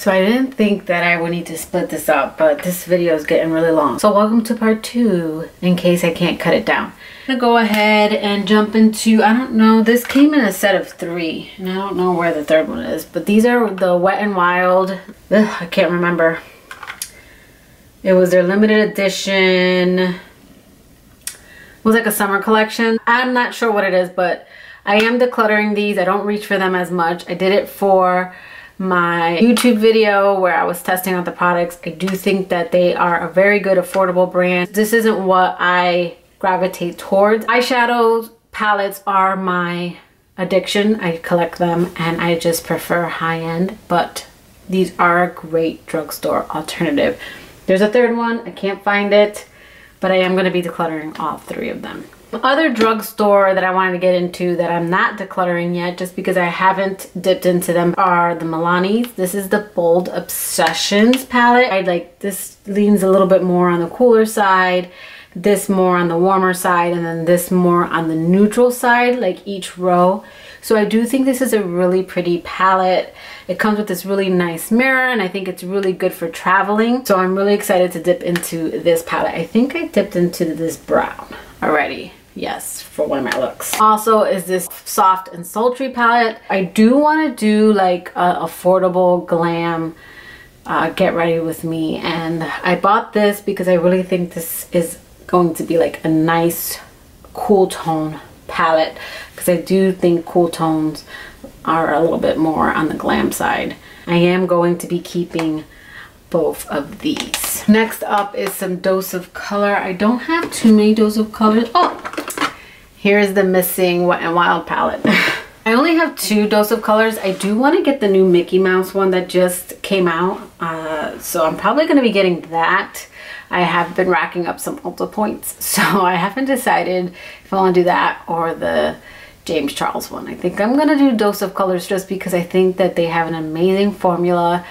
So I didn't think that I would need to split this up, but this video is getting really long. So welcome to part 2 in case I can't cut it down. I'm gonna go ahead and jump into, I don't know, this came in a set of 3 and I don't know where the third one is, but these are the Wet n Wild. I can't remember. It was their limited edition. It was like a summer collection. I'm not sure what it is, but I am decluttering these. I don't reach for them as much. I did it for my YouTube video where I was testing out the products. I do think that they are a very good affordable brand. This isn't what I gravitate towards. Eyeshadow palettes are my addiction. I collect them and I just prefer high-end, but these are a great drugstore alternative. There's a third one, I can't find it, but I am going to be decluttering all 3 of them. The other drugstore that I wanted to get into that I'm not decluttering yet just because I haven't dipped into them are the Milani's. This is the Bold Obsessions palette. I like this, leans a little bit more on the cooler side, this more on the warmer side, and then this more on the neutral side, like each row. So I do think this is a really pretty palette. It comes with this really nice mirror and I think it's really good for traveling. So I'm really excited to dip into this palette. I think I dipped into this brown already. Yes, for one of my looks. Also is this Soft and Sultry palette. I do want to do like a affordable glam get ready with me, and I bought this because I really think this is going to be like a nice cool tone palette, because I do think cool tones are a little bit more on the glam side. I am going to be keeping both of these. Next up is some Dose of Color. I don't have too many Dose of Colors. Oh, here's the missing Wet n Wild palette. I only have 2 Dose of Colors. I do want to get the new Mickey Mouse one that just came out. So I'm probably going to be getting that. I have been racking up some Ulta points, so I haven't decided if I want to do that or the James Charles one. I think I'm going to do Dose of Colors just because I think that they have an amazing formula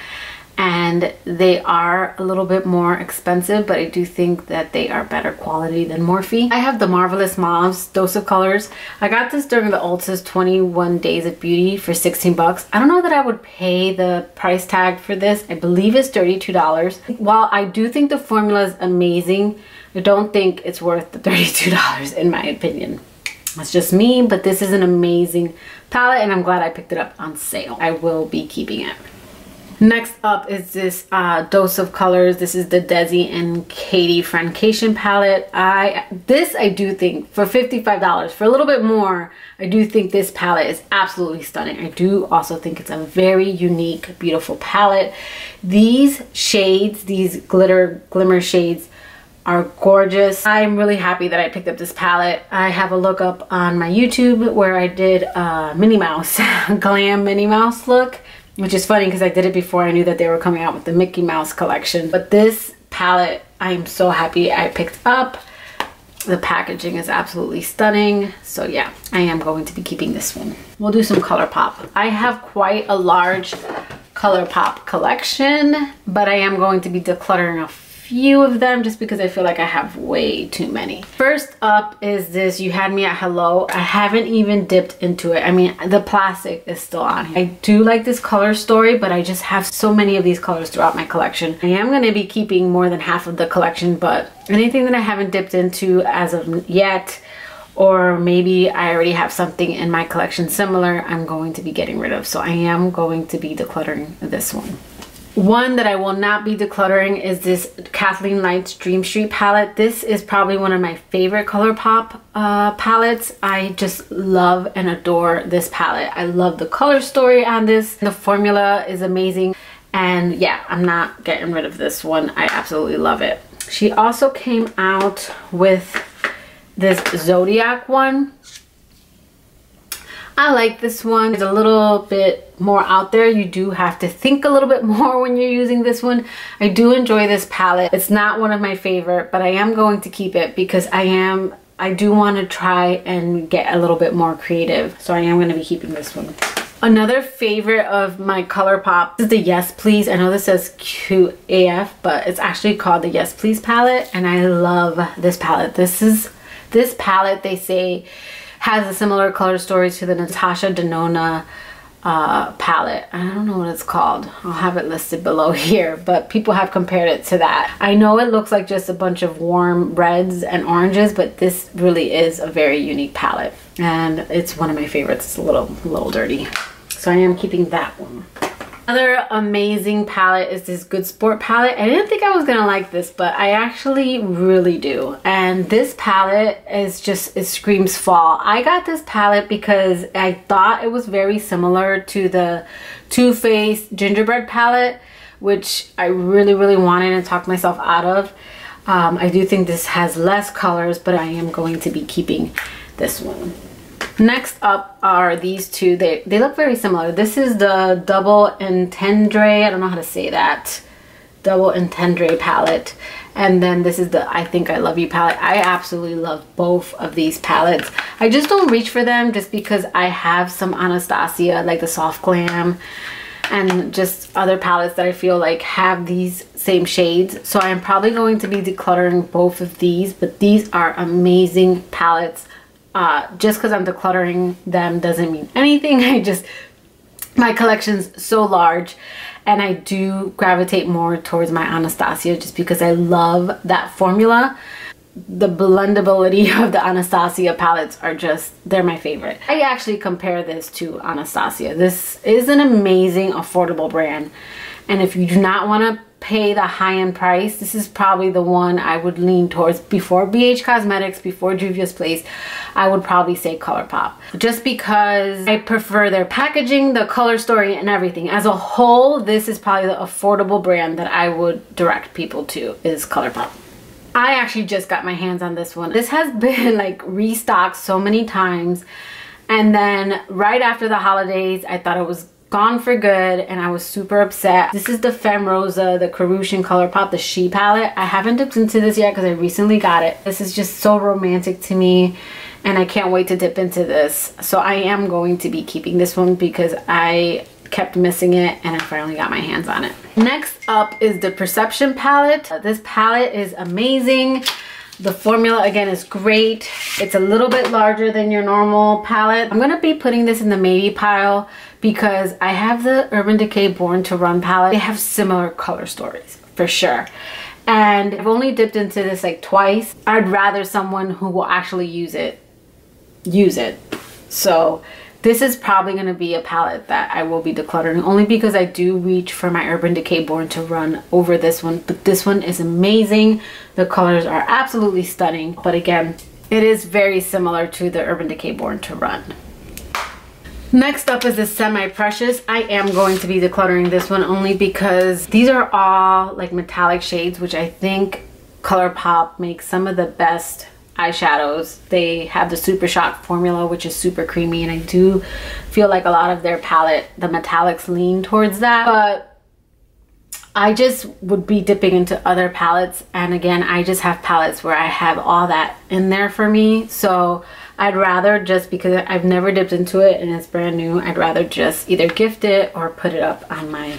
and they are a little bit more expensive, but I do think that they are better quality than Morphe. I have the Marvelous Mauves Dose of Colors. I got this during the Ulta's 21 Days of Beauty for 16 bucks. I don't know that I would pay the price tag for this. I believe it's $32. While I do think the formula is amazing, I don't think it's worth the $32 in my opinion. That's just me, but this is an amazing palette and I'm glad I picked it up on sale. I will be keeping it. Next up is this Dose of Colors. This is the Desi and Katie Francation palette. This I do think for $55, for a little bit more, I do think this palette is absolutely stunning. I do also think it's a very unique, beautiful palette. These shades, these glimmer shades, are gorgeous. I'm really happy that I picked up this palette. I have a look up on my YouTube where I did a Minnie Mouse, glam Minnie Mouse look, which is funny because I did it before I knew that they were coming out with the Mickey Mouse collection. But this palette, I am so happy I picked up. The packaging is absolutely stunning. So yeah, I am going to be keeping this one. We'll do some ColourPop. I have quite a large ColourPop collection, but I am going to be decluttering a few of them just because I feel like I have way too many. First up is this You Had Me at Hello. I haven't even dipped into it. I mean, the plastic is still on here. I do like this color story, but I just have so many of these colors throughout my collection. I am going to be keeping more than half of the collection, but anything that I haven't dipped into as of yet, or maybe I already have something in my collection similar, I'm going to be getting rid of. So I am going to be decluttering this one. One that I will not be decluttering is this Kathleen Light's Dream Street palette. This is probably one of my favorite ColourPop palettes. I just love and adore this palette. I love the color story on this. The formula is amazing. And yeah, I'm not getting rid of this one. I absolutely love it. She also came out with this Zodiac one. I like this one. It's a little bit more out there. You do have to think a little bit more when you're using this one. I do enjoy this palette. It's not one of my favorite, but I am going to keep it because I do want to try and get a little bit more creative. So I am going to be keeping this one. Another favorite of my ColourPop is the Yes Please. I know this says cute AF, but it's actually called the Yes Please palette, and I love this palette. This palette, they say, has a similar color story to the Natasha Denona palette. I don't know what it's called. I'll have it listed below here, but people have compared it to that. I know it looks like just a bunch of warm reds and oranges, but this really is a very unique palette, and it's one of my favorites. It's a little dirty, so I am keeping that one. Another amazing palette is this Good Sport palette. I didn't think I was gonna like this, but I actually really do. And this palette is just, it screams fall. I got this palette because I thought it was very similar to the Too Faced Gingerbread palette, which I really wanted and talked myself out of. I do think this has less colors, but I am going to be keeping this one. Next up are these two. They look very similar. This is the Double Entendre, I don't know how to say that, Double Entendre palette. And then this is the I Think I Love You palette. I absolutely love both of these palettes. I just don't reach for them just because I have some Anastasia, like the Soft Glam, and just other palettes that I feel like have these same shades. So I'm probably going to be decluttering both of these, but these are amazing palettes. Just because I'm decluttering them doesn't mean anything. My collection's so large, and I do gravitate more towards my Anastasia just because I love that formula. The blendability of the Anastasia palettes are just, they're my favorite. I actually compare this to Anastasia. This is an amazing, affordable brand, and if you do not want to pay the high-end price, this is probably the one I would lean towards. Before BH Cosmetics, before Juvia's Place, I would probably say ColourPop, just because I prefer their packaging, the color story, and everything. As a whole, this is probably the affordable brand that I would direct people to, is ColourPop. I actually just got my hands on this one. This has been like restocked so many times, and then right after the holidays, I thought it was gone for good, and I was super upset. This is the Femme Rosa, the Carusian ColourPop, the She palette. I haven't dipped into this yet because I recently got it. This is just so romantic to me, and I can't wait to dip into this. So I am going to be keeping this one because I kept missing it, and I finally got my hands on it. Next up is the Perception palette. This palette is amazing. The formula again is great. It's a little bit larger than your normal palette. I'm gonna be putting this in the maybe pile because I have the Urban Decay Born to Run palette. They have similar color stories for sure. And I've only dipped into this like twice. I'd rather someone who will actually use it. So this is probably going to be a palette that I will be decluttering, only because I do reach for my Urban Decay Born to Run over this one. But this one is amazing. The colors are absolutely stunning. But again, it is very similar to the Urban Decay Born to Run. Next up is the Semi Precious. I am going to be decluttering this one only because these are all like metallic shades, which I think ColourPop makes some of the best eyeshadows. They have the Super Shock formula, which is super creamy, and I do feel like a lot of their palette, the metallics, lean towards that. But I just would be dipping into other palettes, and again, I just have palettes where I have all that in there for me. So I'd rather, just because I've never dipped into it and it's brand new, I'd rather just either gift it or put it up on my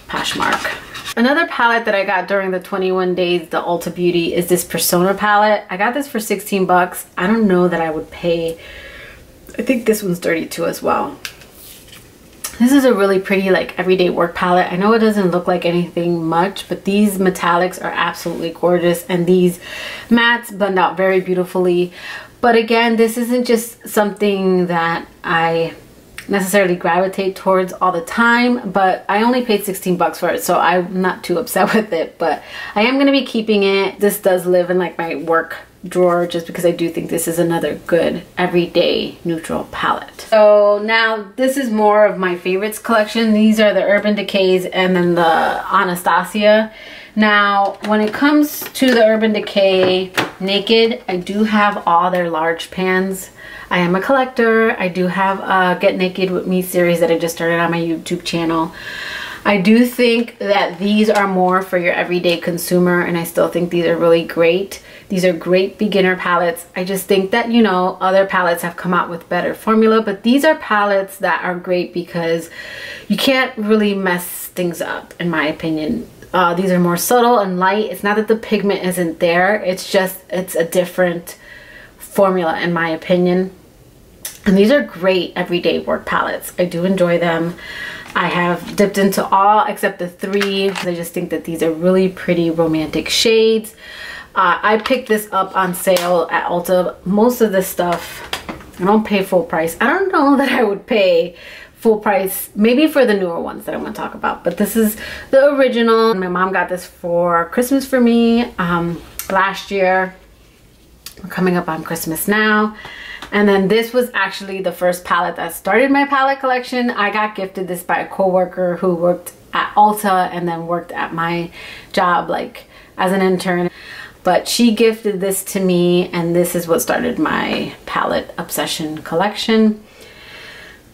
Poshmark. Another palette that I got during the 21 days, the Ulta Beauty, is this Persona palette. I got this for 16 bucks. I don't know that I would pay, I think this one's 32 as well. This is a really pretty like everyday work palette. I know it doesn't look like anything much, but these metallics are absolutely gorgeous, and these mattes blend out very beautifully. But again, this isn't just something that I necessarily gravitate towards all the time, but I only paid 16 bucks for it, so I'm not too upset with it. But I am going to be keeping it. This does live in like my work drawer just because I do think this is another good everyday neutral palette. So now this is more of my favorites collection. These are the Urban Decays and then the Anastasia. Now when it comes to the Urban Decay Naked, I do have all their large pans. I am a collector. I do have a Get Naked With Me series that I just started on my YouTube channel. I do think that these are more for your everyday consumer, and I still think these are really great. These are great beginner palettes. I just think that, you know, other palettes have come out with better formula, but these are palettes that are great because you can't really mess things up, in my opinion. These are more subtle and light. It's not that the pigment isn't there. It's just, it's a different formula, in my opinion. And these are great everyday work palettes. I do enjoy them. I have dipped into all except the 3 because I just think that these are really pretty romantic shades. I picked this up on sale at Ulta. Most of this stuff, I don't pay full price. I don't know that I would pay full price, maybe for the newer ones that I'm going to talk about. But this is the original. My mom got this for Christmas for me last year. We're coming up on Christmas now. And then this was actually the first palette that started my palette collection. I got gifted this by a coworker who worked at Ulta and then worked at my job like as an intern. But she gifted this to me, and this is what started my palette obsession collection.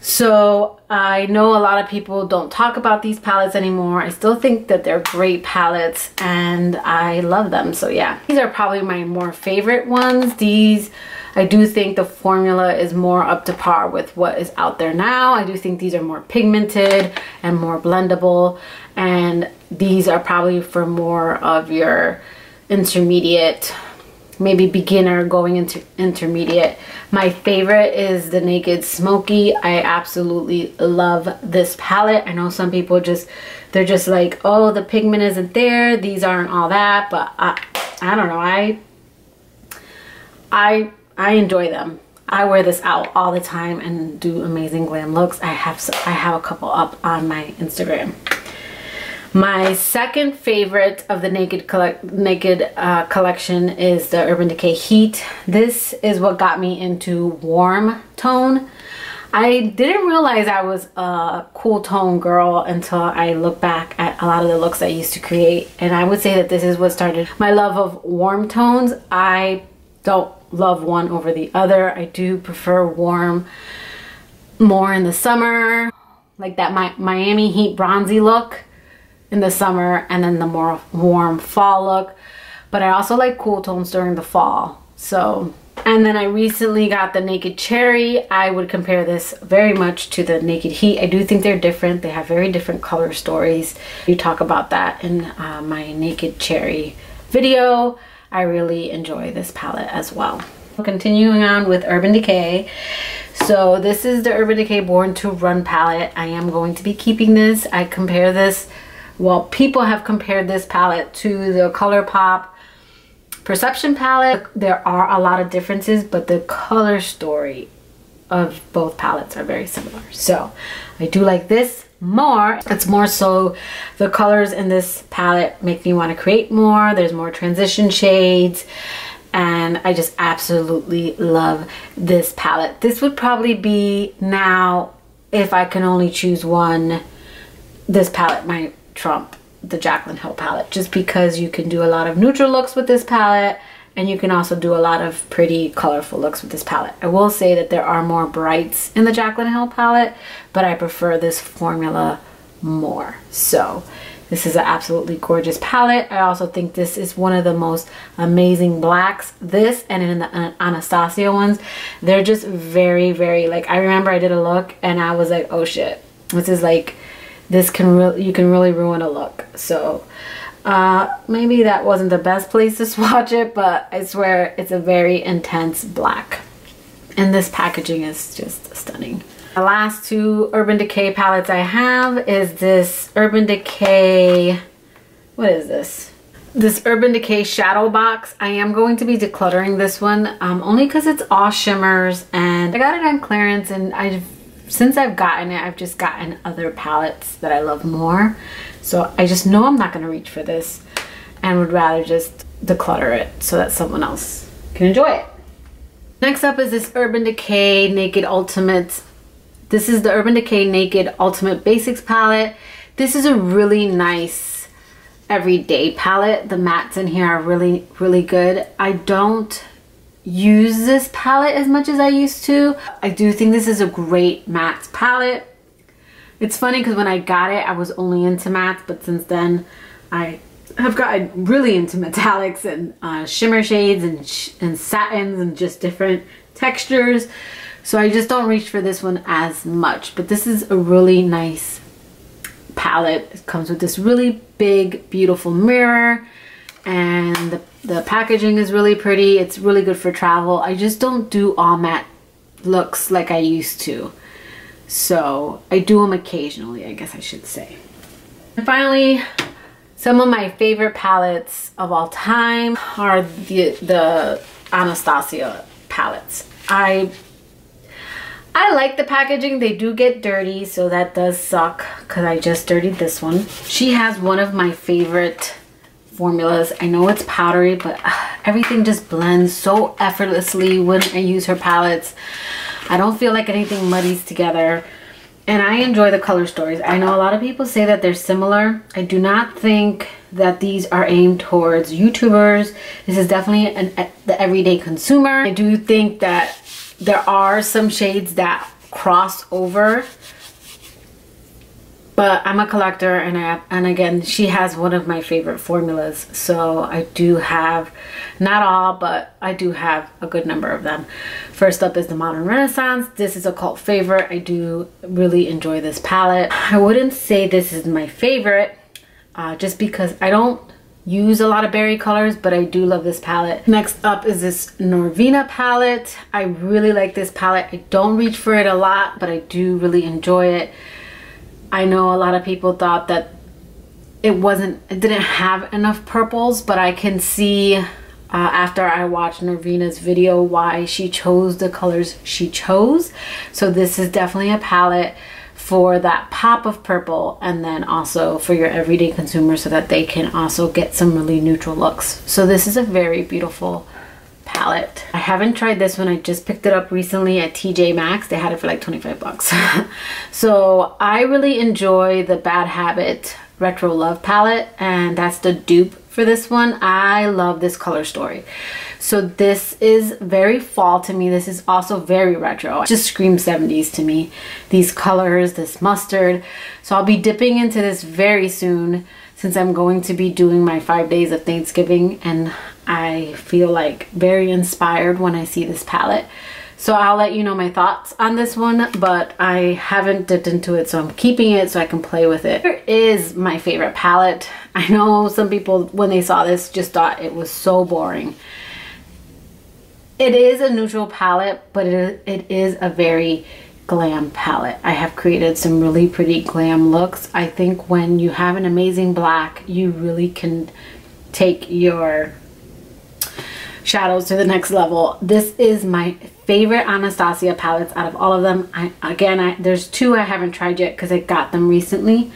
So I know a lot of people don't talk about these palettes anymore. I still think that they're great palettes and I love them. So yeah, these are probably my more favorite ones. These, I do think the formula is more up to par with what is out there now. I do think these are more pigmented and more blendable, and these are probably for more of your intermediate, maybe beginner going into intermediate. My favorite is the Naked Smoky. I absolutely love this palette. I know some people they're just like, oh, the pigment isn't there, these aren't all that, but I don't know. I enjoy them. I wear this out all the time and do amazing glam looks. I have a couple up on my Instagram. My second favorite of the Naked collection is the Urban Decay Heat. This is what got me into warm tone. I didn't realize I was a cool tone girl until I look back at a lot of the looks I used to create. And I would say that this is what started my love of warm tones. I don't love one over the other. I do prefer warm more in the summer, like that Miami Heat bronzy look in the summer, and then the more warm fall look. But I also like cool tones during the fall. So, and then I recently got the Naked Cherry. I would compare this very much to the Naked Heat. I do think they're different. They have very different color stories. We talk about that in my Naked Cherry video. I really enjoy this palette as well. Continuing on with Urban Decay. So this is the Urban Decay Born to Run palette. I am going to be keeping this. I compare this, well, people have compared this palette to the ColourPop Perception palette. There are a lot of differences, but the color story of both palettes are very similar. So I do like this more. It's more so the colors in this palette make me want to create more. There's more transition shades, and I just absolutely love this palette. This would probably be, now if I can only choose one, this palette might trump the Jaclyn Hill palette, just because you can do a lot of neutral looks with this palette, and you can also do a lot of pretty colorful looks with this palette. I will say that there are more brights in the Jaclyn Hill palette, but I prefer this formula more. So this is an absolutely gorgeous palette. I also think this is one of the most amazing blacks. This and in the Anastasia ones, they're just very, very, like, I remember I did a look and I was like, oh shit, this is like, this can really, you can really ruin a look. So maybe that wasn't the best place to swatch it, but I swear it's a very intense black. And this packaging is just stunning. The last two Urban Decay palettes I have is this Urban Decay, what is this? This Urban Decay Shadow Box. I am going to be decluttering this one only because it's all shimmers, and I got it on clearance, and since I've gotten it, I've just gotten other palettes that I love more. So I just know I'm not going to reach for this and would rather just declutter it so that someone else can enjoy it. Next up is this Urban Decay Naked Ultimate. This is the Urban Decay Naked Ultimate Basics palette. This is a really nice everyday palette. The mattes in here are really, really good. I don't use this palette as much as I used to. I do think this is a great matte palette. It's funny because when I got it, I was only into mattes, but since then I have gotten really into metallics and shimmer shades and satins and just different textures. So I just don't reach for this one as much, but this is a really nice palette. It comes with this really big, beautiful mirror, and the packaging is really pretty. It's really good for travel. I just don't do all matte looks like I used to. So I do them occasionally, I guess I should say. And finally, some of my favorite palettes of all time are the Anastasia palettes. I like the packaging. They do get dirty, so that does suck because I just dirtied this one. She has one of my favorite formulas. I know it's powdery, but everything just blends so effortlessly when I use her palettes. I don't feel like anything muddies together, and I enjoy the color stories. I know a lot of people say that they're similar. I do not think that these are aimed towards YouTubers. This is definitely the everyday consumer. I do think that there are some shades that cross over, but I'm a collector, and again, she has one of my favorite formulas, so I do have, not all, but I do have a good number of them. First up is the Modern Renaissance. This is a cult favorite. I do really enjoy this palette. I wouldn't say this is my favorite, just because I don't use a lot of berry colors, but I do love this palette. Next up is this Norvina palette. I really like this palette. I don't reach for it a lot, but I do really enjoy it. I know a lot of people thought that it didn't have enough purples, but I can see after I watched Norvina's video why she chose the colors she chose. So this is definitely a palette for that pop of purple, and then also for your everyday consumer so that they can also get some really neutral looks. So this is a very beautiful palette. I haven't tried this one. I just picked it up recently at TJ Maxx. They had it for like 25 bucks. So I really enjoy the Bad Habit Retro Love palette, and that's the dupe for this one. I love this color story. So this is very fall to me. This is also very retro. It just screams 70s to me. These colors, this mustard. So I'll be dipping into this very soon, since I'm going to be doing my 5 days of Thanksgiving, and I feel like very inspired when I see this palette. So I'll let you know my thoughts on this one, but I haven't dipped into it, so I'm keeping it so I can play with it. Here is my favorite palette. I know some people, when they saw this, just thought it was so boring. It is a neutral palette, but it is a very glam palette. I have created some really pretty glam looks. I think when you have an amazing black, you really can take your shadows to the next level. This is my favorite Anastasia palettes out of all of them. There's two I haven't tried yet because I got them recently,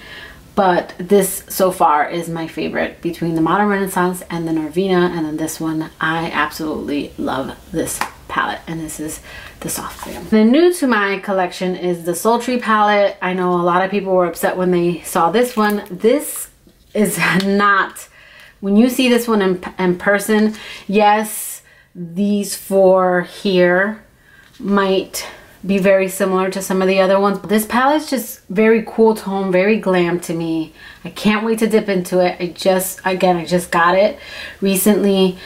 but this so far is my favorite between the Modern Renaissance and the Norvina, and then this one. I absolutely love this palette, and this is the soft glam. The new to my collection is the Sultry palette. I know a lot of people were upset when they saw this one. This is not, when you see this one in person, yes, these four here might be very similar to some of the other ones. This palette is just very cool tone, very glam to me. I can't wait to dip into it. I just got it recently.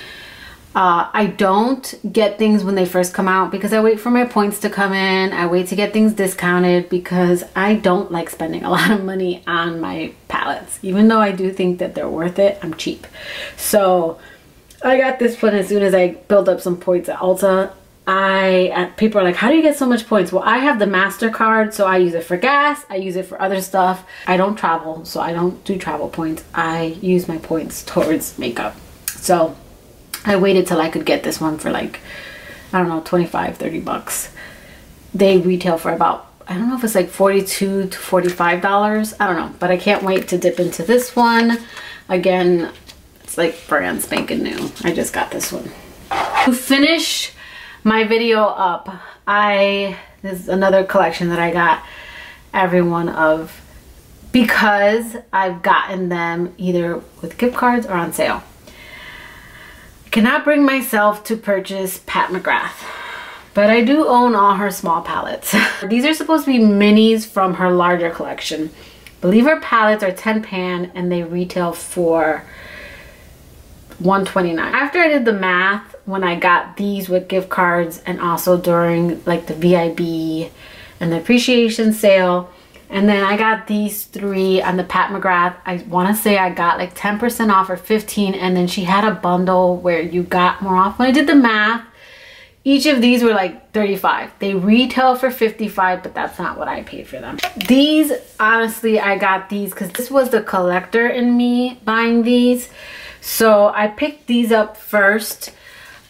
I don't get things when they first come out because I wait for my points to come in. I wait to get things discounted because I don't like spending a lot of money on my palettes. Even though I do think that they're worth it, I'm cheap. So I got this one as soon as I built up some points at Ulta. People are like, how do you get so much points? Well, I have the MasterCard, so I use it for gas. I use it for other stuff. I don't travel, so I don't do travel points. I use my points towards makeup. So I waited till I could get this one for like, I don't know, 25, 30 bucks. They retail for about, I don't know if it's like $42 to $45. I don't know, but I can't wait to dip into this one. Again, it's like brand spanking new. I just got this one. To finish my video up, this is another collection that I got every one of because I've gotten them either with gift cards or on sale. I cannot bring myself to purchase Pat McGrath, but I do own all her small palettes. These are supposed to be minis from her larger collection. I believe her palettes are 10 pan and they retail for $129. After I did the math, when I got these with gift cards and also during like the VIB and the appreciation sale, and then I got these three on the Pat McGrath, I want to say I got like 10% off or 15, and then she had a bundle where you got more off. When I did the math, Each of these were like $35. They retail for $55, but that's not what I paid for them. These, honestly, I got these because this was the collector in me buying these. So I picked these up first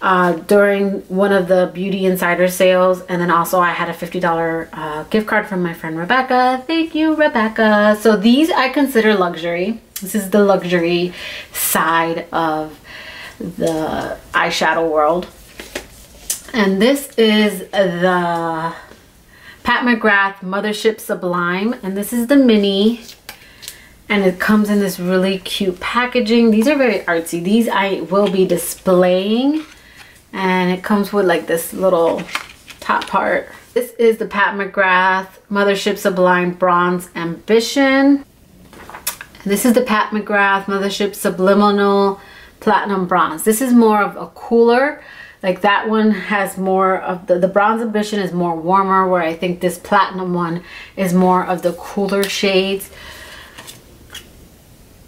during one of the Beauty Insider sales, and then also I had a $50 gift card from my friend Rebecca. Thank you, Rebecca. So these I consider luxury. This is the luxury side of the eyeshadow world. And this is the Pat McGrath Mothership Sublime, and this is the mini, and it comes in this really cute packaging. These are very artsy. These I will be displaying, and it comes with like this little top part. This is the Pat McGrath Mothership Sublime Bronze Ambition. This is the Pat McGrath Mothership Subliminal Platinum Bronze. This is more of a cooler, like that one has more of the Bronze Ambition is more warmer, where I think this platinum one is more of the cooler shades,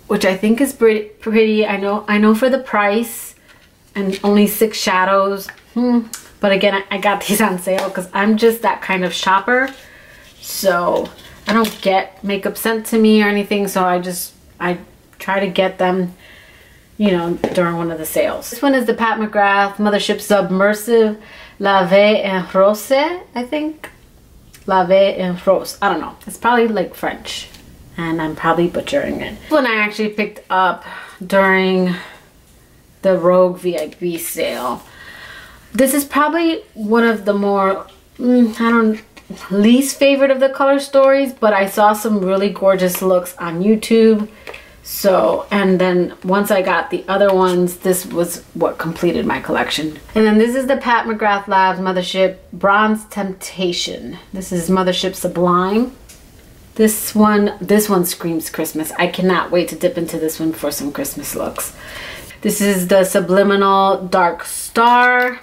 which I think is pretty. I know for the price and only 6 shadows, but again, I got these on sale because I'm just that kind of shopper. So I don't get makeup sent to me or anything, so I try to get them, you know, during one of the sales. This one is the Pat McGrath Mothership Submersive Lave en Rose, I think. Lave en Rose. I don't know. It's probably like French, and I'm probably butchering it. This one I actually picked up during the Rogue VIP sale. This is probably one of the more, least favorite of the color stories, but I saw some really gorgeous looks on YouTube. So, and then once I got the other ones, this was what completed my collection. And then this is the Pat McGrath Labs Mothership Bronze Temptation. This is Mothership Sublime. This one screams Christmas. I cannot wait to dip into this one for some Christmas looks. This is the Subliminal Dark Star.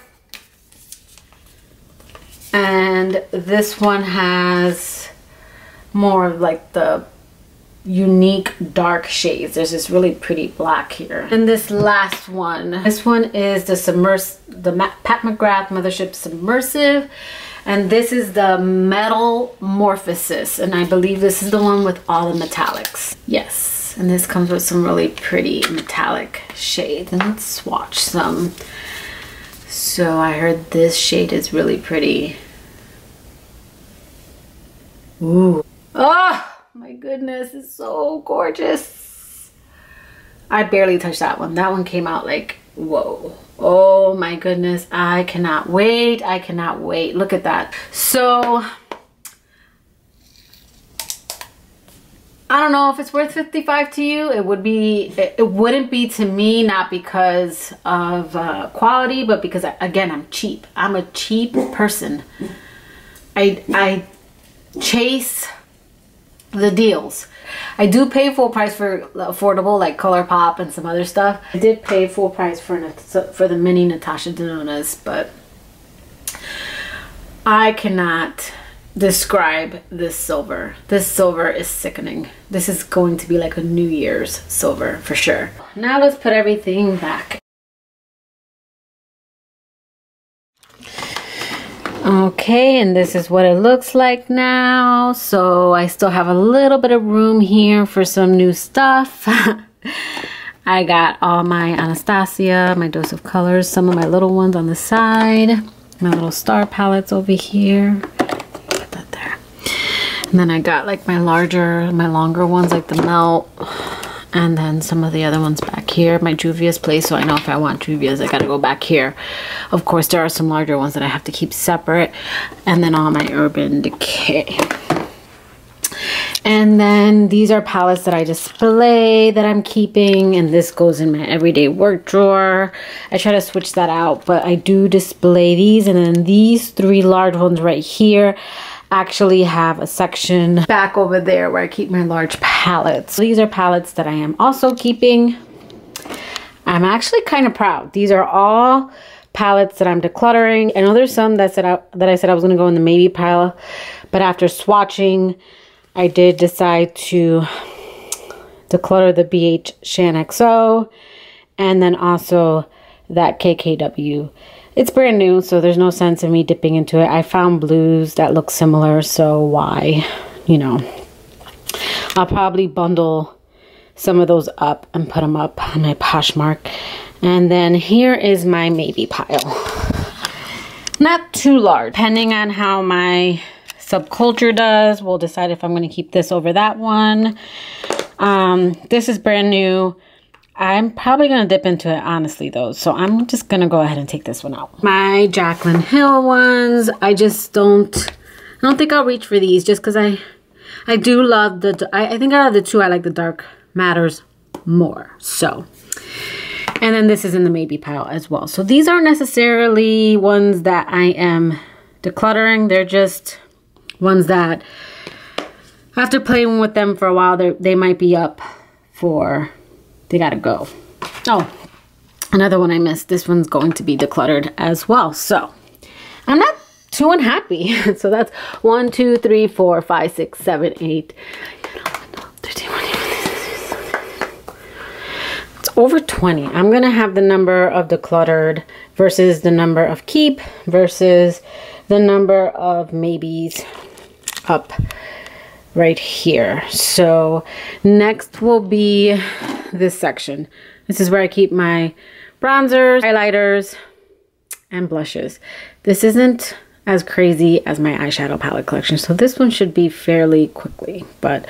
And this one has more of like the unique dark shades. There's this really pretty black here. And this last one, this one is the Pat McGrath Mothership Submersive, and this is the Metamorphosis, and I believe this is the one with all the metallics. Yes, and this comes with some really pretty metallic shades. And let's swatch some. So I heard this shade is really pretty. Ooh. Oh my goodness, it's so gorgeous. I barely touched that one. That one came out like, whoa. Oh my goodness, I cannot wait. I cannot wait. Look at that. So I don't know if it's worth $55 to you. It would be, it wouldn't be to me, not because of quality, but because again, I'm cheap. I'm a cheap person. I chase the deals. I do pay full price for affordable like ColourPop and some other stuff. I did pay full price for the mini Natasha Denona's, but I cannot describe this silver. This silver is sickening. This is going to be like a New Year's silver for sure. Now let's put everything back. Okay, and this is what it looks like now. So I still have a little bit of room here for some new stuff. I got all my Anastasia, my Dose of Colors, some of my little ones on the side, my little star palettes over here. Put that there. And then I got like my longer ones like the Melt, and then some of the other ones back here, my Juvia's place. So I know if I want Juvia's, I gotta go back here. Of course, there are some larger ones that I have to keep separate. And then all my Urban Decay. And then these are palettes that I display that I'm keeping. And this goes in my everyday work drawer. I try to switch that out, but I do display these. And then these 3 large ones right here actually have a section back over there where I keep my large palettes. So these are palettes that I am also keeping. I'm actually kind of proud. These are all palettes that I'm decluttering. I know there's some that I said I was going to go in the maybe pile, but after swatching, I did decide to declutter the BH Shan XO, and then also that KKW it's brand new, so there's no sense in me dipping into it. I found blues that look similar, so why, you know. I'll probably bundle some of those up and put them up on my Poshmark. And then here is my maybe pile. Not too large. Depending on how my Subculture does, we'll decide if I'm going to keep this over that one. This is brand new. I'm probably going to dip into it, honestly, though. So I'm just going to go ahead and take this one out. My Jaclyn Hill ones, I don't think I'll reach for these just because I do love I think out of the two, I like the Dark Matters more. So, and then this is in the maybe pile as well. So these aren't necessarily ones that I am decluttering. They're just ones that after playing with them for a while, they might be up for, they gotta go. Oh, another one I missed. This one's going to be decluttered as well. So I'm not too unhappy. So that's 1, 2, 3, 4, 5, 6, 7, 8, 13, 14, it's over 20. I'm gonna have the number of decluttered versus the number of keep versus the number of maybes up right here. So next will be this section. This is where I keep my bronzers, highlighters, and blushes. This isn't as crazy as my eyeshadow palette collection, so this one should be fairly quickly, but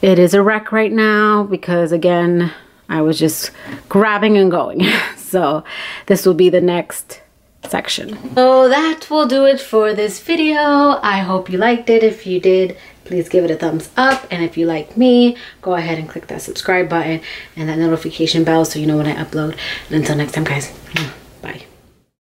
it is a wreck right now because, again, I was just grabbing and going. So this will be the next section. So that will do it for this video. I hope you liked it. If you did, please give it a thumbs up, and if you like me, go ahead and click that subscribe button and that notification bell so you know when I upload. And until next time, guys.